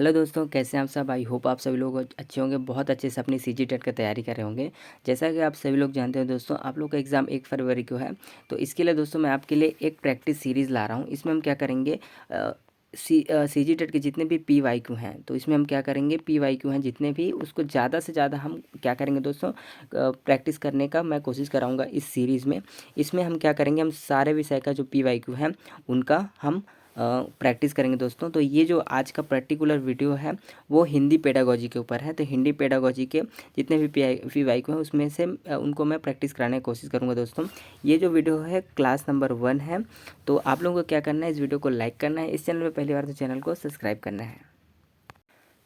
Hello दोस्तों, कैसे हैं आप सब। आई होप आप सभी लोग अच्छे होंगे, बहुत अच्छे से अपनी सीजी टेट की तैयारी कर रहे होंगे। जैसा कि आप सभी लोग जानते हैं दोस्तों, आप लोग का एग्ज़ाम 1 फरवरी को है। तो इसके लिए दोस्तों मैं आपके लिए एक प्रैक्टिस सीरीज़ ला रहा हूँ। इसमें हम क्या करेंगे, सीजी टेट के जितने भी PYQ हैं, तो इसमें हम क्या करेंगे, PYQ हैं जितने भी, उसको ज़्यादा से ज़्यादा हम क्या करेंगे दोस्तों, प्रैक्टिस करने का मैं कोशिश कराऊँगा इस सीरीज़ में। इसमें हम क्या करेंगे, हम सारे विषय का जो PYQ है उनका हम प्रैक्टिस करेंगे दोस्तों। तो ये जो आज का पर्टिकुलर वीडियो है वो हिंदी पेडागोजी के ऊपर है। तो हिंदी पेडागोजी के जितने भी PYQ हैं उसमें से उनको मैं प्रैक्टिस कराने की कोशिश करूँगा दोस्तों। ये जो वीडियो है क्लास नंबर 1 है। तो आप लोगों को क्या करना है, इस वीडियो को लाइक करना है, इस चैनल पर पहली बार तो चैनल को सब्सक्राइब करना है।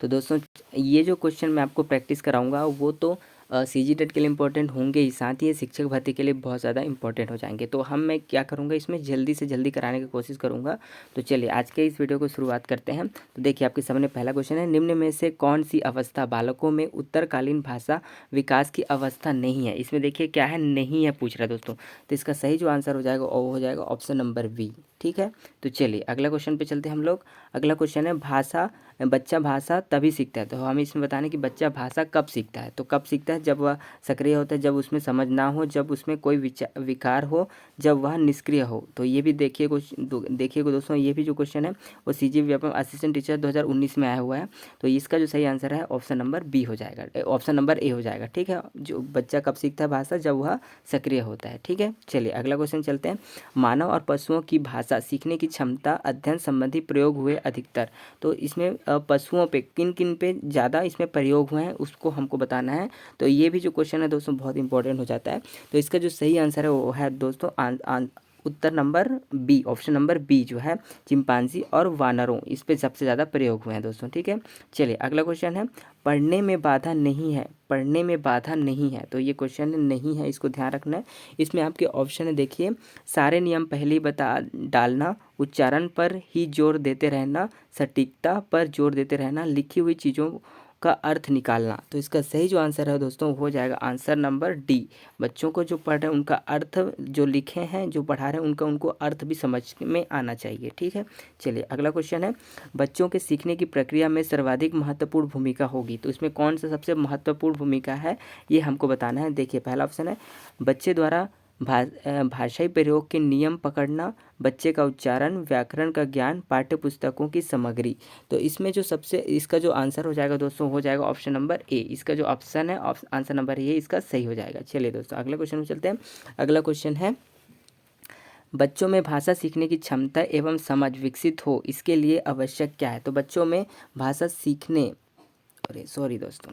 तो दोस्तों ये जो क्वेश्चन मैं आपको प्रैक्टिस कराऊंगा वो तो सीजी टेट के लिए इंपॉर्टेंट होंगे ही, साथ ही शिक्षक भर्ती के लिए बहुत ज़्यादा इंपॉर्टेंट हो जाएंगे। तो मैं क्या करूंगा, इसमें जल्दी से जल्दी कराने की कोशिश करूंगा। तो चलिए आज के इस वीडियो को शुरुआत करते हैं। तो देखिए आपके सामने पहला क्वेश्चन है, निम्न में से कौन सी अवस्था बालकों में उत्तरकालीन भाषा विकास की अवस्था नहीं है। इसमें देखिए क्या है, नहीं है पूछ रहा है दोस्तों। तो इसका सही जो आंसर हो जाएगा वो हो जाएगा ऑप्शन नंबर बी। ठीक है, तो चलिए अगला क्वेश्चन पे चलते हैं हम लोग। अगला क्वेश्चन है, बच्चा भाषा तभी सीखता है। तो हम इसमें बताने कि बच्चा भाषा कब सीखता है। तो कब सीखता है, जब वह सक्रिय होता है, जब उसमें समझ ना हो, जब उसमें कोई विकार हो, जब वह निष्क्रिय हो। तो ये भी देखिए दोस्तों, ये भी जो क्वेश्चन है वो CG व्यापम असिस्टेंट टीचर 2019 में आया हुआ है। तो इसका जो सही आंसर है ऑप्शन नंबर बी हो जाएगा, ऑप्शन नंबर ए हो जाएगा। ठीक है, जो बच्चा कब सीखता है भाषा, जब वह सक्रिय होता है। ठीक है, चलिए अगला क्वेश्चन चलते हैं। मानव और पशुओं की भाषा सीखने की क्षमता अध्ययन संबंधी प्रयोग हुए अधिकतर। तो इसमें पशुओं पे किन किन पे ज़्यादा इसमें प्रयोग हुए हैं उसको हमको बताना है। तो ये भी जो क्वेश्चन है दोस्तों बहुत इंपॉर्टेंट हो जाता है। तो इसका जो सही आंसर है वो है दोस्तों उत्तर number B, option number B जो है चिंपांजी और वानरों, इस पे सबसे ज़्यादा प्रयोग हुए हैं दोस्तों। ठीक है, चलिए अगला क्वेश्चन है, पढ़ने में बाधा नहीं है, पढ़ने में बाधा नहीं है। तो ये क्वेश्चन नहीं है, इसको ध्यान रखना है। इसमें आपके ऑप्शन है, देखिए सारे नियम पहले ही बता डालना, उच्चारण पर ही जोर देते रहना, सटीकता पर जोर देते रहना, लिखी हुई चीज़ों का अर्थ निकालना। तो इसका सही जो आंसर है दोस्तों हो जाएगा आंसर नंबर डी। बच्चों को जो पढ़ रहे हैं उनका अर्थ, जो लिखे हैं जो पढ़ा रहे हैं उनको अर्थ भी समझ में आना चाहिए। ठीक है, चलिए अगला क्वेश्चन है, बच्चों के सीखने की प्रक्रिया में सर्वाधिक महत्वपूर्ण भूमिका होगी। तो इसमें कौन सा सबसे महत्वपूर्ण भूमिका है ये हमको बताना है। देखिए पहला ऑप्शन है, बच्चे द्वारा भाषाई प्रयोग के नियम पकड़ना, बच्चे का उच्चारण, व्याकरण का ज्ञान, पाठ्य पुस्तकों की सामग्री। तो इसमें जो सबसे, इसका जो आंसर हो जाएगा दोस्तों हो जाएगा ऑप्शन नंबर ए। इसका जो ऑप्शन है आंसर नंबर ए इसका सही हो जाएगा। चलिए दोस्तों अगले क्वेश्चन में चलते हैं। अगला क्वेश्चन है, बच्चों में भाषा सीखने की क्षमता एवं समझ विकसित हो इसके लिए आवश्यक क्या है। तो बच्चों में भाषा सीखने, अरे सॉरी दोस्तों,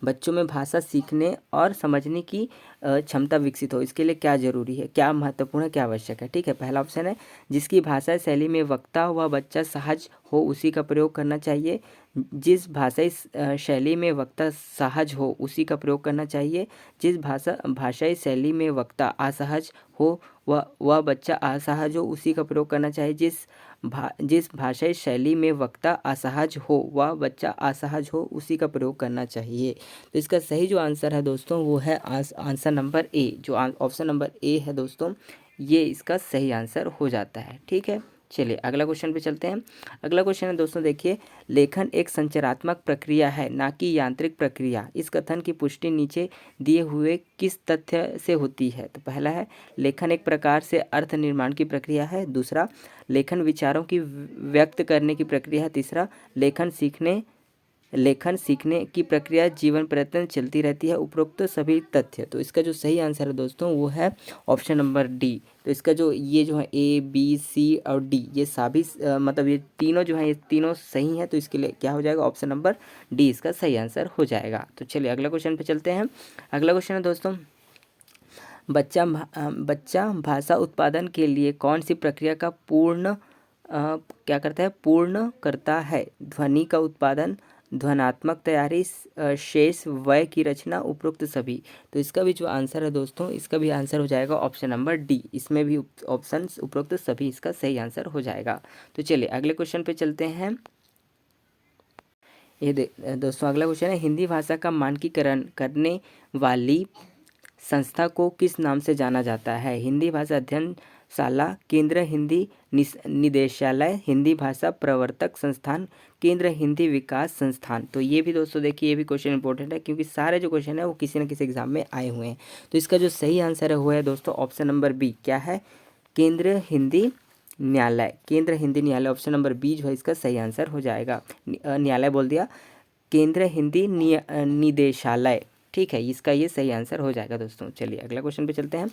बच्चों में भाषा सीखने और समझने की क्षमता विकसित हो इसके लिए क्या जरूरी है, क्या महत्वपूर्ण है, क्या आवश्यक है। ठीक है, पहला ऑप्शन है, जिसकी भाषा शैली में वक्ता व बच्चा सहज हो उसी का प्रयोग करना चाहिए। जिस भाषाई शैली में वक्ता सहज हो उसी का प्रयोग करना चाहिए। जिस भाषाई शैली में वक्ता असहज हो वह बच्चा असहज हो उसी का प्रयोग करना चाहिए। जिस भाषाई शैली में वक्ता असहज हो वह बच्चा असहज हो उसी का प्रयोग करना चाहिए। तो इसका सही जो आंसर है दोस्तों वो है आंसर नंबर ए। जो ऑप्शन नंबर ए है दोस्तों ये इसका सही आंसर हो जाता है। ठीक है, चलिए अगला क्वेश्चन पे चलते हैं। अगला क्वेश्चन है दोस्तों, देखिए लेखन एक संरचनात्मक प्रक्रिया है ना कि यांत्रिक प्रक्रिया। इस कथन की पुष्टि नीचे दिए हुए किस तथ्य से होती है। तो पहला है, लेखन एक प्रकार से अर्थ निर्माण की प्रक्रिया है। दूसरा, लेखन विचारों की व्यक्त करने की प्रक्रिया है। तीसरा, लेखन सीखने की प्रक्रिया जीवन पर्यंत चलती रहती है। उपरोक्त सभी तथ्य। तो इसका जो सही आंसर है दोस्तों वो है ऑप्शन नंबर डी। तो इसका जो ये जो है ए बी सी और डी ये सभी मतलब ये तीनों जो है ये तीनों सही हैं। तो इसके लिए क्या हो जाएगा, ऑप्शन नंबर डी इसका सही आंसर हो जाएगा। तो चलिए अगला क्वेश्चन पे चलते हैं। अगला क्वेश्चन है दोस्तों, बच्चा भाषा उत्पादन के लिए कौन सी प्रक्रिया का क्या करता है, पूर्ण करता है। ध्वनि का उत्पादन, ध्वनात्मक तैयारी, शेष वय की रचना, उपरोक्त सभी। तो इसका भी जो आंसर है दोस्तों इसका भी आंसर हो जाएगा ऑप्शन नंबर डी। इसमें भी ऑप्शन उपरोक्त सभी इसका सही आंसर हो जाएगा। तो चलिए अगले क्वेश्चन पे चलते हैं। ये दोस्तों अगला क्वेश्चन है, हिंदी भाषा का मानकीकरण करने वाली संस्था को किस नाम से जाना जाता है। हिंदी भाषा अध्ययन शाला, केंद्र हिंदी निदेशालय, हिंदी भाषा प्रवर्तक संस्थान, केंद्र हिंदी विकास संस्थान। तो ये भी दोस्तों देखिए, ये भी क्वेश्चन इंपॉर्टेंट है क्योंकि सारे जो क्वेश्चन है वो किसी न किसी एग्जाम में आए हुए हैं। तो इसका जो सही आंसर है वो है दोस्तों ऑप्शन नंबर बी। क्या है? केंद्र हिंदी न्यायालय। केंद्र हिंदी न्यायालय ऑप्शन नंबर बी जो है इसका सही आंसर हो जाएगा। न्यायालय बोल दिया, केंद्र हिंदी निदेशालय। ठीक है, इसका ये सही आंसर हो जाएगा दोस्तों। चलिए अगला क्वेश्चन पे चलते हैं।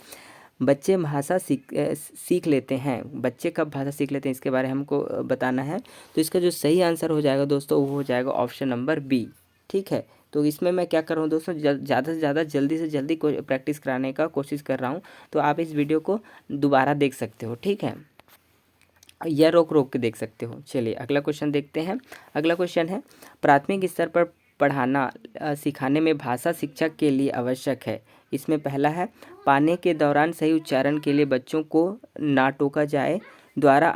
बच्चे भाषा सीख लेते हैं। बच्चे कब भाषा सीख लेते हैं इसके बारे में हमको बताना है। तो इसका जो सही आंसर हो जाएगा दोस्तों वो हो जाएगा ऑप्शन नंबर बी। ठीक है, तो इसमें मैं क्या कर रहा हूँ दोस्तों, ज़्यादा से ज़्यादा जल्दी से जल्दी प्रैक्टिस कराने का कोशिश कर रहा हूँ। तो आप इस वीडियो को दोबारा देख सकते हो, ठीक है, या रोक रोक के देख सकते हो। चलिए अगला क्वेश्चन देखते हैं। अगला क्वेश्चन है, प्राथमिक स्तर पर पढ़ाना सिखाने में भाषा शिक्षक के लिए आवश्यक है। इसमें पहला है, पढ़ाने के दौरान सही उच्चारण के लिए बच्चों को ना टोका जाए, द्वारा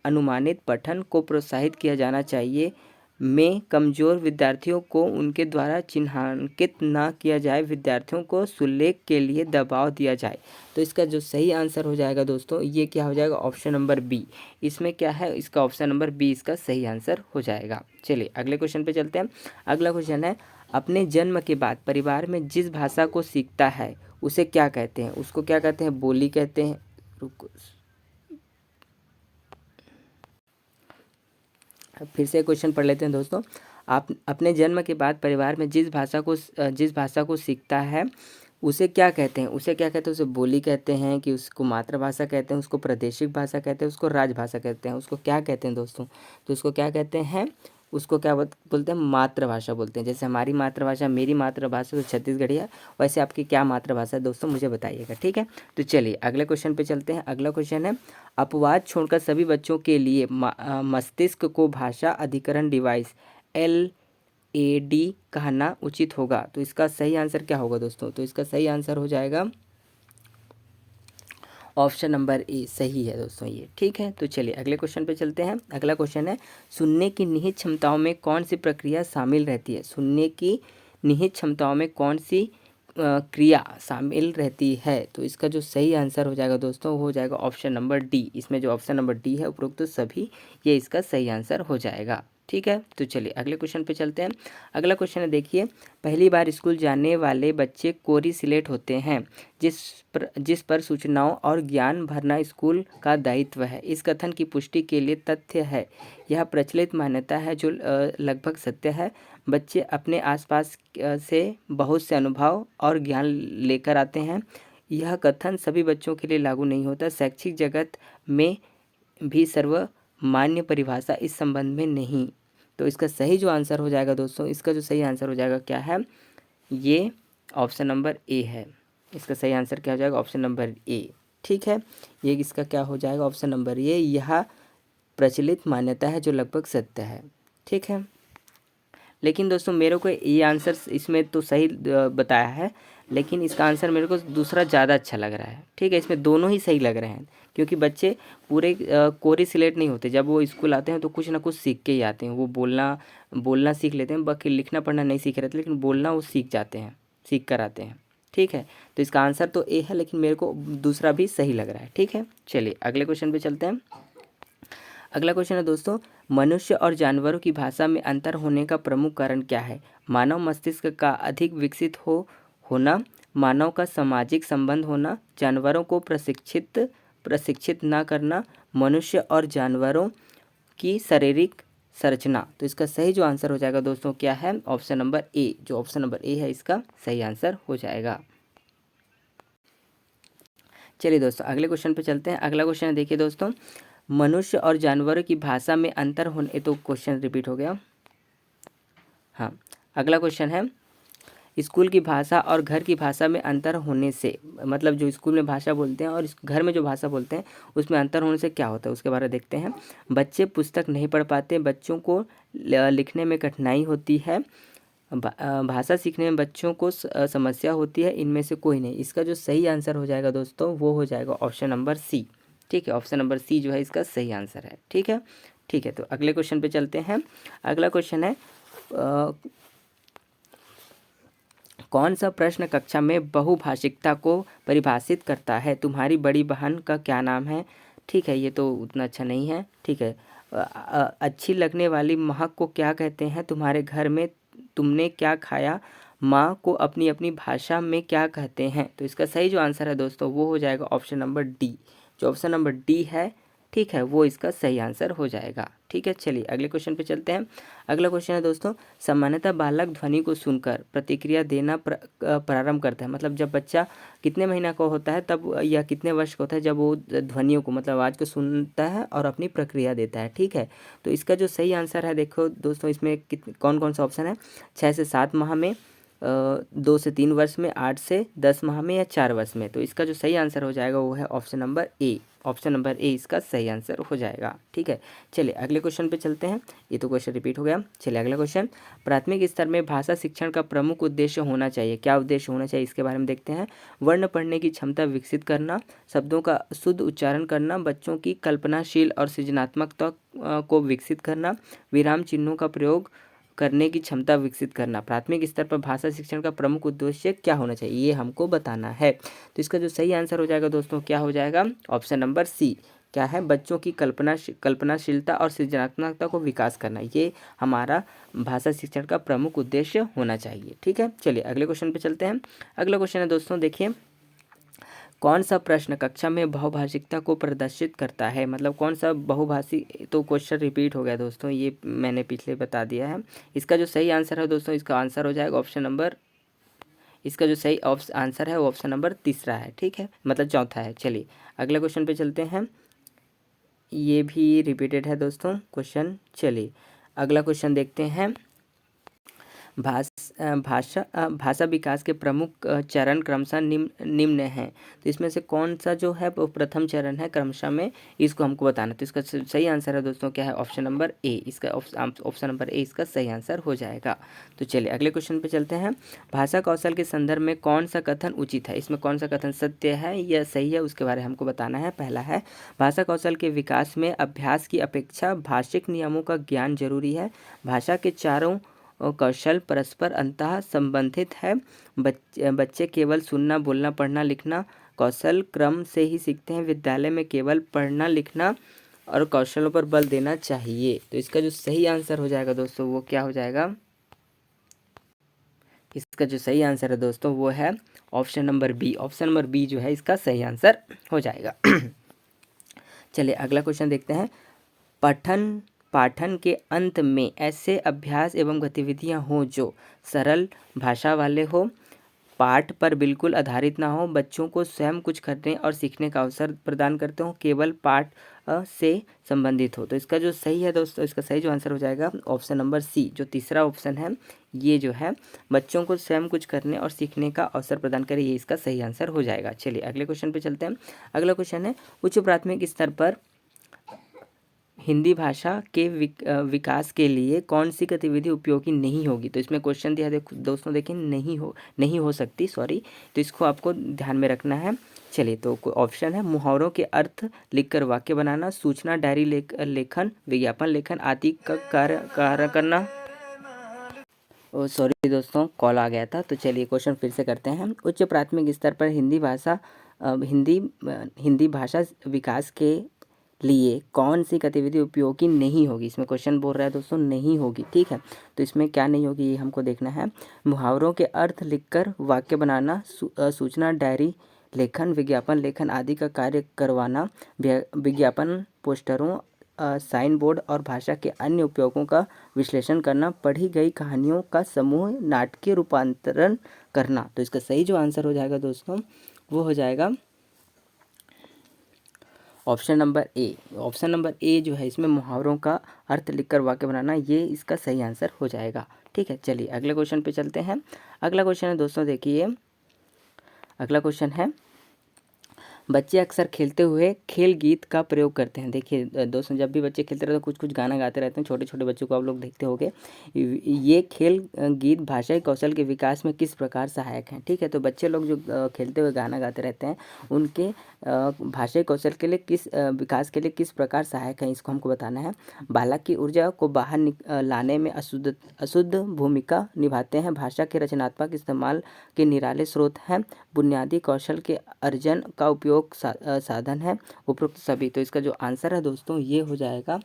अनुमानित पठन को प्रोत्साहित किया जाना चाहिए, में कमज़ोर विद्यार्थियों को उनके द्वारा चिन्हांकित ना किया जाए, विद्यार्थियों को सुलेख के लिए दबाव दिया जाए। तो इसका जो सही आंसर हो जाएगा दोस्तों ये क्या हो जाएगा, ऑप्शन नंबर बी। इसमें क्या है, इसका ऑप्शन नंबर बी इसका सही आंसर हो जाएगा। चलिए अगले क्वेश्चन पे चलते हैं। अगला क्वेश्चन है, अपने जन्म के बाद परिवार में जिस भाषा को सीखता है उसे क्या कहते हैं? उसको क्या कहते हैं? बोली कहते हैं। रुको, फिर से क्वेश्चन पढ़ लेते हैं दोस्तों। आप अपने जन्म के बाद परिवार में जिस भाषा को सीखता है उसे क्या कहते हैं? उसे क्या कहते हैं? उसे बोली कहते हैं कि उसको मातृभाषा कहते हैं, उसको प्रादेशिक भाषा कहते हैं, उसको राजभाषा कहते हैं, उसको क्या कहते हैं दोस्तों? तो उसको क्या कहते हैं? उसको क्या बोलते हैं? मातृभाषा बोलते हैं। जैसे हमारी मातृभाषा, मेरी मातृभाषा तो छत्तीसगढ़ी है, वैसे आपकी क्या मातृभाषा है दोस्तों, मुझे बताइएगा, ठीक है। तो चलिए अगले क्वेश्चन पे चलते हैं। अगला क्वेश्चन है, अपवाद छोड़कर सभी बच्चों के लिए मस्तिष्क को भाषा अधिकरण डिवाइस LAD कहना उचित होगा। तो इसका सही आंसर क्या होगा दोस्तों? तो इसका सही आंसर हो जाएगा ऑप्शन नंबर ए, सही है दोस्तों ये, ठीक है। तो चलिए अगले क्वेश्चन पे चलते हैं। अगला क्वेश्चन है, सुनने की निहित क्षमताओं में कौन सी प्रक्रिया शामिल रहती है? सुनने की निहित क्षमताओं में कौन सी क्रिया शामिल रहती है? तो इसका जो सही आंसर हो जाएगा दोस्तों वो हो जाएगा ऑप्शन नंबर डी। इसमें जो ऑप्शन नंबर डी है उपरोक्त तो सभी ये इसका सही आंसर हो जाएगा, ठीक है। तो चलिए अगले क्वेश्चन पे चलते हैं। अगला क्वेश्चन है, देखिए, पहली बार स्कूल जाने वाले बच्चे कोरिलेट होते हैं, जिस पर सूचनाओं और ज्ञान भरना स्कूल का दायित्व है। इस कथन की पुष्टि के लिए तथ्य है। यह प्रचलित मान्यता है जो लगभग सत्य है। बच्चे अपने आसपास से बहुत से अनुभव और ज्ञान लेकर आते हैं। यह कथन सभी बच्चों के लिए लागू नहीं होता। शैक्षिक जगत में भी सर्वमान्य परिभाषा इस संबंध में नहीं। तो इसका सही जो आंसर हो जाएगा दोस्तों, इसका जो सही आंसर हो जाएगा क्या है, ये ऑप्शन नंबर ए है। इसका सही आंसर क्या हो जाएगा, ऑप्शन नंबर ए, ठीक है। ये इसका क्या हो जाएगा, ऑप्शन नंबर ए। यह प्रचलित मान्यता है जो लगभग सत्य है, ठीक है। लेकिन दोस्तों मेरे को ये आंसर इसमें तो सही बताया है, लेकिन इसका आंसर मेरे को दूसरा ज़्यादा अच्छा लग रहा है, ठीक है। इसमें दोनों ही सही लग रहे हैं क्योंकि बच्चे पूरे कोरिलेट नहीं होते। जब वो स्कूल आते हैं तो कुछ ना कुछ सीख के ही आते हैं। वो बोलना सीख लेते हैं, बाकी लिखना पढ़ना नहीं सीख रहे थे, लेकिन बोलना वो सीख जाते हैं, सीख कर आते हैं, ठीक है। तो इसका आंसर तो ए है, लेकिन मेरे को दूसरा भी सही लग रहा है, ठीक है। चलिए अगले क्वेश्चन पे चलते हैं। अगला क्वेश्चन है दोस्तों, मनुष्य और जानवरों की भाषा में अंतर होने का प्रमुख कारण क्या है? मानव मस्तिष्क का अधिक विकसित होना, मानव का सामाजिक संबंध होना, जानवरों को प्रशिक्षित ना करना, मनुष्य और जानवरों की शारीरिक संरचना। तो इसका सही जो आंसर हो जाएगा दोस्तों क्या है, ऑप्शन नंबर ए। जो ऑप्शन नंबर ए है इसका सही आंसर हो जाएगा। चलिए दोस्तों अगले क्वेश्चन पे चलते हैं। अगला क्वेश्चन है, देखिए दोस्तों, मनुष्य और जानवरों की भाषा में अंतर होने, तो क्वेश्चन रिपीट हो गया। हाँ, अगला क्वेश्चन है, स्कूल की भाषा और घर की भाषा में अंतर होने से, मतलब जो स्कूल में भाषा बोलते हैं और घर में जो भाषा बोलते हैं उसमें अंतर होने से क्या होता है उसके बारे में देखते हैं। बच्चे पुस्तक नहीं पढ़ पाते, बच्चों को लिखने में कठिनाई होती है, भाषा सीखने में बच्चों को समस्या होती है, इनमें से कोई नहीं। इसका जो सही आंसर हो जाएगा दोस्तों वो हो जाएगा ऑप्शन नंबर सी, ठीक है। ऑप्शन नंबर सी जो है इसका सही आंसर है, ठीक है, ठीक है। तो अगले क्वेश्चन पे चलते हैं। अगला क्वेश्चन है, कौन सा प्रश्न कक्षा में बहुभाषिकता को परिभाषित करता है? तुम्हारी बड़ी बहन का क्या नाम है? ठीक है, ये तो उतना अच्छा नहीं है। ठीक है, अच्छी लगने वाली महक को क्या कहते हैं? तुम्हारे घर में तुमने क्या खाया? माँ को अपनी अपनी भाषा में क्या कहते हैं? तो इसका सही जो आंसर है दोस्तों वो हो जाएगा ऑप्शन नंबर डी। जो ऑप्शन नंबर डी है, ठीक है, वो इसका सही आंसर हो जाएगा। ठीक है, चलिए अगले क्वेश्चन पे चलते हैं। अगला क्वेश्चन है दोस्तों, सामान्यतः बालक ध्वनि को सुनकर प्रतिक्रिया देना प्रारंभ करता है। मतलब जब बच्चा कितने महीना का होता है तब, या कितने वर्ष का होता है जब वो ध्वनियों को, मतलब आवाज़ को सुनता है और अपनी प्रक्रिया देता है। ठीक है, तो इसका जो सही आंसर है, देखो दोस्तों, इसमें कौन कौन सा ऑप्शन है? 6 से 7 माह में, 2 से 3 वर्ष में, 8 से 10 माह में, या 4 वर्ष में। तो इसका जो सही आंसर हो जाएगा वो है option number A. Option number A इसका सही आंसर हो जाएगा। ठीक है, चलिए अगले क्वेश्चन पे चलते हैं। ये तो क्वेश्चन रिपीट हो गया। चलिए अगला क्वेश्चन, प्राथमिक स्तर में भाषा शिक्षण का प्रमुख उद्देश्य होना चाहिए। क्या उद्देश्य होना चाहिए इसके बारे में देखते हैं। वर्ण पढ़ने की क्षमता विकसित करना, शब्दों का शुद्ध उच्चारण करना, बच्चों की कल्पनाशील और सृजनात्मकता को विकसित करना, विराम चिन्हों का प्रयोग करने की क्षमता विकसित करना। प्राथमिक स्तर पर भाषा शिक्षण का प्रमुख उद्देश्य क्या होना चाहिए, ये हमको बताना है। तो इसका जो सही आंसर हो जाएगा दोस्तों, क्या हो जाएगा? Option number C. क्या है? बच्चों की कल्पनाशीलता और सृजनात्मकता को विकास करना, ये हमारा भाषा शिक्षण का प्रमुख उद्देश्य होना चाहिए। ठीक है, चलिए अगले क्वेश्चन पे चलते हैं। अगला क्वेश्चन है दोस्तों, देखिए, कौन सा प्रश्न कक्षा में बहुभाषिकता को प्रदर्शित करता है? मतलब कौन सा बहुभाषी, तो क्वेश्चन रिपीट हो गया दोस्तों, ये मैंने पिछले बता दिया है। इसका जो सही आंसर है दोस्तों, इसका आंसर हो जाएगा ऑप्शन नंबर, इसका जो सही आंसर है वो ऑप्शन नंबर तीसरा है। ठीक है, मतलब चौथा है। चलिए अगले क्वेश्चन पे चलते हैं। ये भी रिपीटेड है दोस्तों क्वेश्चन। चलिए अगला क्वेश्चन देखते हैं। भाषा विकास के प्रमुख चरण क्रमशः निम्न हैं। तो इसमें से कौन सा जो है वो प्रथम चरण है क्रमशः में, इसको हमको बताना। तो इसका सही आंसर है दोस्तों क्या है? Option number A. इसका ऑप्शन नंबर ए इसका सही आंसर हो जाएगा। तो चलिए अगले क्वेश्चन पे चलते हैं। भाषा कौशल के संदर्भ में कौन सा कथन उचित है? इसमें कौन सा कथन सत्य है या सही है, उसके बारे में हमको बताना है। पहला है, भाषा कौशल के विकास में अभ्यास की अपेक्षा भाषिक नियमों का ज्ञान जरूरी है। भाषा के चारों और कौशल परस्पर अंतः संबंधित है। बच्चे केवल सुनना, बोलना, पढ़ना, लिखना कौशल क्रम से ही सीखते हैं। विद्यालय में केवल पढ़ना, लिखना और कौशलों पर बल देना चाहिए। तो इसका जो सही आंसर हो जाएगा दोस्तों वो क्या हो जाएगा? इसका जो सही आंसर है दोस्तों वो है option number B. Option number B जो है इसका सही आंसर हो जाएगा। चलिए अगला क्वेश्चन देखते हैं। पाठन के अंत में ऐसे अभ्यास एवं गतिविधियां हो जो सरल भाषा वाले हो, पाठ पर बिल्कुल आधारित ना हो, बच्चों को स्वयं कुछ करने और सीखने का अवसर प्रदान करते हो, केवल पाठ से संबंधित हो। तो इसका जो सही है दोस्तों, इसका सही जो आंसर हो जाएगा ऑप्शन नंबर सी। जो तीसरा ऑप्शन है ये जो है बच्चों को स्वयं कुछ करने और सीखने का अवसर प्रदान करे, ये इसका सही आंसर हो जाएगा। चलिए अगले क्वेश्चन पे चलते हैं। अगला क्वेश्चन है, उच्च प्राथमिक स्तर पर हिंदी भाषा के विकास के लिए कौन सी गतिविधि उपयोगी नहीं होगी? तो इसमें क्वेश्चन दिया देखो दोस्तों, देखिए नहीं हो सकती, सॉरी। तो इसको आपको ध्यान में रखना है। चलिए तो ऑप्शन है, मुहावरों के अर्थ लिखकर वाक्य बनाना, सूचना डायरी लेखन, विज्ञापन लेखन आदि का कार्य करना। सॉरी दोस्तों, कॉल आ गया था। तो चलिए क्वेश्चन फिर से करते हैं। उच्च प्राथमिक स्तर पर हिंदी भाषा विकास के लिए कौन सी गतिविधि उपयोगी नहीं होगी? इसमें क्वेश्चन बोल रहा है दोस्तों नहीं होगी। ठीक है, तो इसमें क्या नहीं होगी ये हमको देखना है। मुहावरों के अर्थ लिखकर वाक्य बनाना, सूचना डायरी लेखन, विज्ञापन लेखन आदि का कार्य करवाना, विज्ञापन पोस्टरों, साइन बोर्ड और भाषा के अन्य उपयोगों का विश्लेषण करना, पढ़ी गई कहानियों का समूह नाटकीय रूपांतरण करना। तो इसका सही जो आंसर हो जाएगा दोस्तों वो हो जाएगा option number A. Option number A जो है इसमें मुहावरों का अर्थ लिखकर वाक्य बनाना, ये इसका सही आंसर हो जाएगा। ठीक है, चलिए अगले क्वेश्चन पे चलते हैं। अगला क्वेश्चन है दोस्तों, देखिए अगला क्वेश्चन है, बच्चे अक्सर खेलते हुए खेल गीत का प्रयोग करते हैं। देखिए दोस्तों, जब भी बच्चे खेलते रहते हैं कुछ कुछ गाना गाते रहते हैं। छोटे छोटे बच्चों को आप लोग देखते होंगे। ये खेल गीत भाषाई कौशल के विकास में किस प्रकार सहायक हैं? ठीक है, तो बच्चे लोग जो खेलते हुए गाना गाते रहते हैं उनके भाषाई कौशल के लिए विकास के लिए किस प्रकार सहायक है, इसको हमको बताना है। बालक की ऊर्जा को बाहर लाने में अशुद्ध भूमिका निभाते हैं। भाषा के रचनात्मक इस्तेमाल के निराले स्रोत हैं। बुनियादी कौशल के अर्जन का उपयोग साधन है। उपरोक्त सभी। तो इसका जो आंसर है दोस्तों ये हो जाएगा,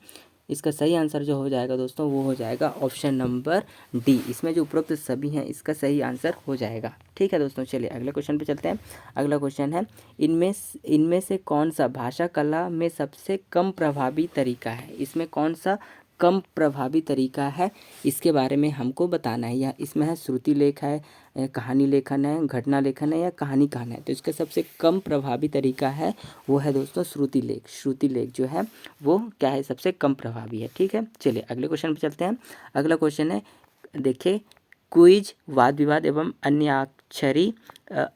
इसका सही आंसर जो हो जाएगा दोस्तों वो हो जाएगा ऑप्शन नंबर डी। इसमें जो उपरोक्त सभी हैं इसका सही आंसर हो जाएगा। ठीक है दोस्तों, चलिए अगले क्वेश्चन पे चलते हैं। अगला क्वेश्चन है, इनमें से कौन सा भाषा कला में सबसे कम प्रभावी तरीका है। इसमें कौन सा कम प्रभावी तरीका है, इसके बारे में हमको बताना है। या इसमें है श्रुति लेख है, कहानी लेखन है, घटना लेखन है या कहानी कहना है। तो इसका सबसे कम प्रभावी तरीका है वो है दोस्तों श्रुति लेख। श्रुति लेख जो है वो क्या है, सबसे कम प्रभावी है। ठीक है, चलिए अगले क्वेश्चन पे चलते हैं। अगला क्वेश्चन है, देखिए, क्विज, वाद विवाद एवं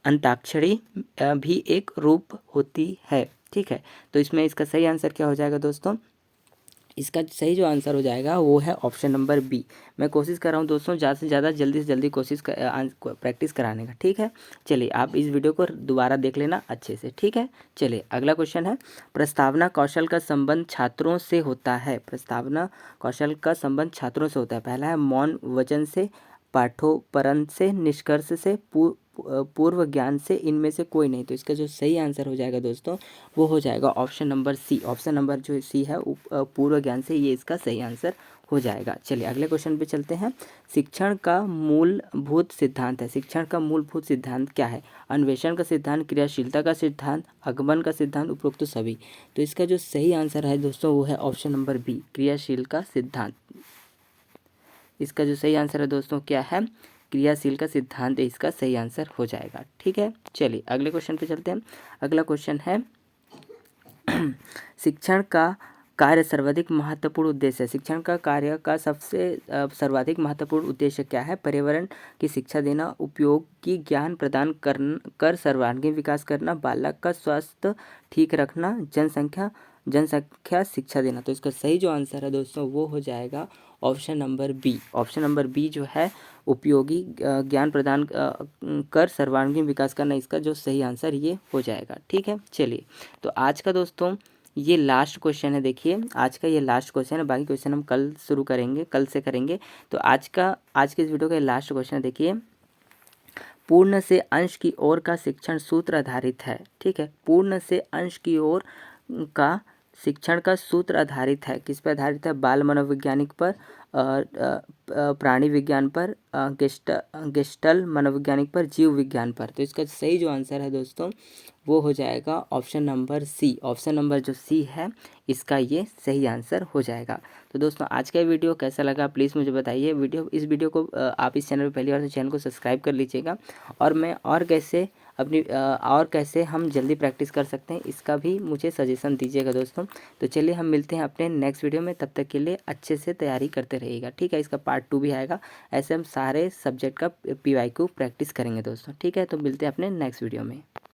अंताक्षरी भी एक रूप होती है। ठीक है, तो इसमें इसका सही आंसर क्या हो जाएगा दोस्तों, इसका सही जो आंसर हो जाएगा वो है ऑप्शन नंबर बी। मैं कोशिश कर रहा हूँ दोस्तों ज़्यादा से ज़्यादा जल्दी से जल्दी प्रैक्टिस कराने का। ठीक है, चलिए आप इस वीडियो को दोबारा देख लेना अच्छे से। ठीक है, चलिए अगला क्वेश्चन है, प्रस्तावना कौशल का संबंध छात्रों से होता है। प्रस्तावना कौशल का संबंध छात्रों से होता है। पहला है मौन वचन से, पाठोपरंत से, निष्कर्ष से, पूर्व ज्ञान से, इनमें से कोई नहीं। तो इसका जो सही आंसर हो जाएगा दोस्तों वो हो जाएगा option number C. Option number जो सी है पूर्व ज्ञान से, ये इसका सही आंसर हो जाएगा। चलिए अगले क्वेश्चन पे चलते हैं। शिक्षण का मूलभूत सिद्धांत है। शिक्षण का मूलभूत सिद्धांत क्या है, अन्वेषण का सिद्धांत, क्रियाशीलता का सिद्धांत, आगमन का सिद्धांत, उपरोक्त सभी। तो इसका जो सही आंसर है दोस्तों वो है ऑप्शन नंबर बी, क्रियाशील का सिद्धांत। इसका जो सही आंसर है दोस्तों क्या है, क्रियाशील का सिद्धांत इसका सही आंसर हो जाएगा। ठीक है, चलिए अगले क्वेश्चन पे चलते हैं। अगला क्वेश्चन है, शिक्षण का कार्य सर्वाधिक महत्वपूर्ण उद्देश्य है। शिक्षण का कार्य का सबसे सर्वाधिक महत्वपूर्ण उद्देश्य क्या है, पर्यावरण की शिक्षा देना, उपयोगी ज्ञान प्रदान कर सर्वांगीण विकास करना, बालक का स्वास्थ्य ठीक रखना, जनसंख्या शिक्षा देना। तो इसका सही जो आंसर है दोस्तों वो हो जाएगा option number B. Option number B जो है उपयोगी ज्ञान प्रदान कर सर्वांगीण विकास करना, इसका जो सही आंसर ये हो जाएगा। ठीक है, चलिए तो आज का दोस्तों ये लास्ट क्वेश्चन है। देखिए आज का ये लास्ट क्वेश्चन है, बाकी क्वेश्चन हम कल शुरू करेंगे, कल से करेंगे। तो आज के इस वीडियो का लास्ट क्वेश्चन है। देखिए, पूर्ण से अंश की ओर का शिक्षण सूत्र आधारित है। ठीक है, पूर्ण से अंश की ओर का शिक्षण का सूत्र आधारित है। किस पर आधारित है, बाल मनोवैज्ञानिक पर, प्राणी विज्ञान पर, गेस्टल मनोवैज्ञानिक पर, जीव विज्ञान पर। तो इसका सही जो आंसर है दोस्तों वो हो जाएगा option number C. Option number जो सी है इसका ये सही आंसर हो जाएगा। तो दोस्तों आज का वीडियो कैसा लगा प्लीज़ मुझे बताइए। इस वीडियो को आप इस चैनल पर पहली बार तो चैनल को सब्सक्राइब कर लीजिएगा। और मैं और कैसे हम जल्दी प्रैक्टिस कर सकते हैं इसका भी मुझे सजेशन दीजिएगा दोस्तों। तो चलिए हम मिलते हैं अपने नेक्स्ट वीडियो में, तब तक के लिए अच्छे से तैयारी करते रहिएगा। ठीक है, इसका पार्ट 2 भी आएगा। ऐसे हम सारे सब्जेक्ट का PYQ प्रैक्टिस करेंगे दोस्तों। ठीक है, तो मिलते हैं अपने नेक्स्ट वीडियो में।